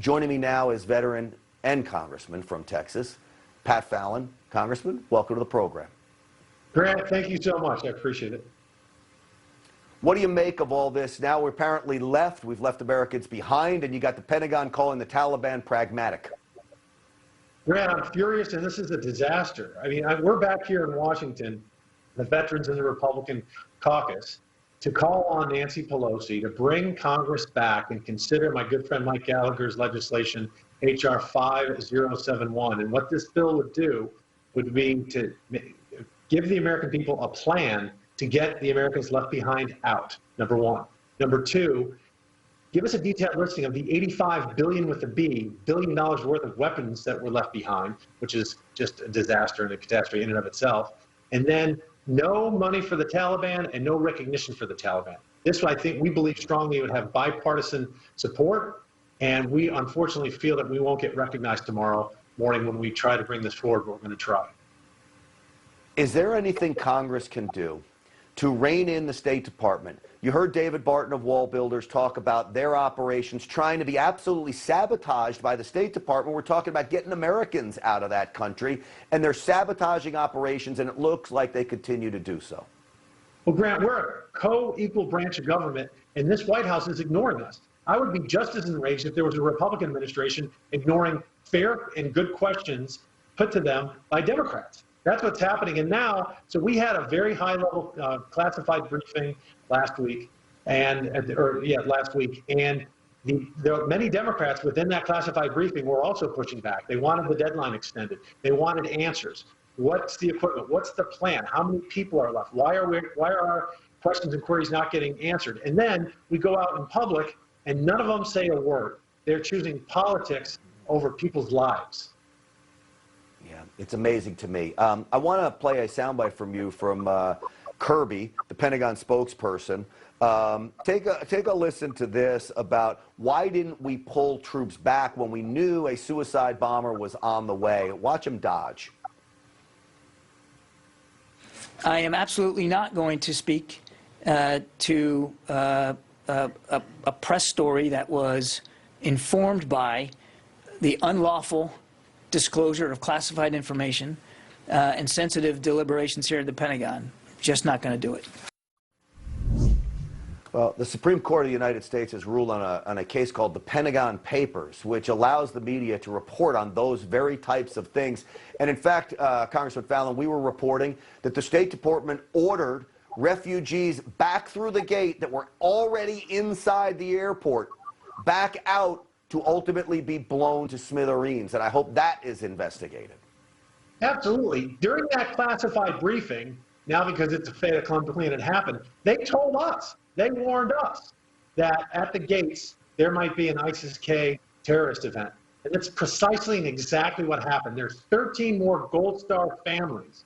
Joining me now is veteran and congressman from Texas, Pat Fallon. Congressman, welcome to the program. Grant, thank you so much. I appreciate it. What do you make of all this? Now we're apparently left. We've left Americans behind, and you got the Pentagon calling the Taliban pragmatic. Grant, I'm furious, and this is a disaster. We're back here in Washington, the veterans in the Republican caucus, to call on Nancy Pelosi to bring Congress back and consider my good friend Mike Gallagher's legislation, H.R. 5071. And what this bill would do would be to give the American people a plan to get the Americans left behind out, number one. Number two, give us a detailed listing of the $85 billion with a B, billion dollars worth of weapons that were left behind, which is just a disaster and a catastrophe in and of itself. And then no money for the Taliban and no recognition for the Taliban. This, I think, we believe strongly would have bipartisan support, and we unfortunately feel that we won't get recognized tomorrow morning when we try to bring this forward, but we're going to try. Is there anything Congress can do to rein in the State Department? You heard David Barton of Wall Builders talk about their operations trying to be absolutely sabotaged by the State Department. We're talking about getting Americans out of that country, and they're sabotaging operations, and it looks like they continue to do so. Well, Grant, we're a co-equal branch of government, and this White House is ignoring us. I would be just as enraged if there was a Republican administration ignoring fair and good questions put to them by Democrats. That's what's happening. And now, so we had a very high-level classified briefing last week, and many Democrats within that classified briefing were also pushing back. They wanted the deadline extended. They wanted answers. What's the equipment? What's the plan? How many people are left? Why are our questions and queries not getting answered? And then we go out in public, and none of them say a word. They're choosing politics over people's lives. Yeah, it's amazing to me. I want to play a soundbite from you from Kirby, the Pentagon spokesperson. Take a listen to this about why didn't we pull troops back when we knew a suicide bomber was on the way. Watch him dodge. I am absolutely not going to speak to a press story that was informed by the unlawful disclosure of classified information and sensitive deliberations here at the Pentagon. Just not going to do it. Well, the Supreme Court of the United States has ruled on a case called the Pentagon Papers, which allows the media to report on those very types of things. And in fact, Congressman Fallon, we were reporting that the State Department ordered refugees back through the gate that were already inside the airport, back out to ultimately be blown to smithereens. And I hope that is investigated. Absolutely. During that classified briefing, now because it's a fait accompli and it happened, they told us, they warned us that at the gates there might be an ISIS-K terrorist event. And that's precisely and exactly what happened. There's 13 more Gold Star families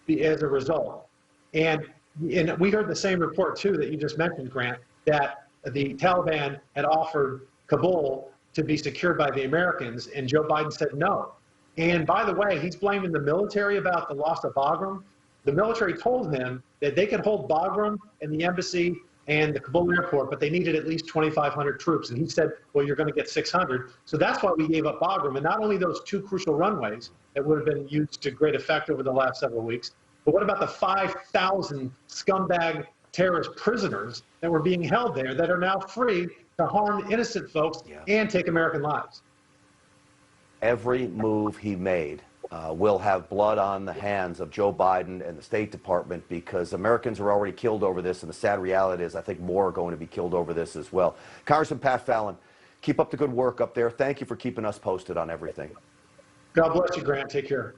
as a result. And we heard the same report, too, that you just mentioned, Grant, that the Taliban had offered Kabul to be secured by the Americans, and Joe Biden said no. And by the way, he's blaming the military about the loss of Bagram. The military told him that they could hold Bagram and the embassy and the Kabul airport, but they needed at least 2,500 troops. And he said, well, you're going to get 600. So that's why we gave up Bagram. And not only those two crucial runways that would have been used to great effect over the last several weeks, but what about the 5,000 scumbag terrorist prisoners that were being held there that are now free to harm innocent folks and take American lives? Every move he made will have blood on the hands of Joe Biden and the State Department, because Americans are already killed over this, and the sad reality is I think more are going to be killed over this as well. Congressman Pat Fallon, keep up the good work up there. Thank you for keeping us posted on everything. God bless you, Grant. Take care.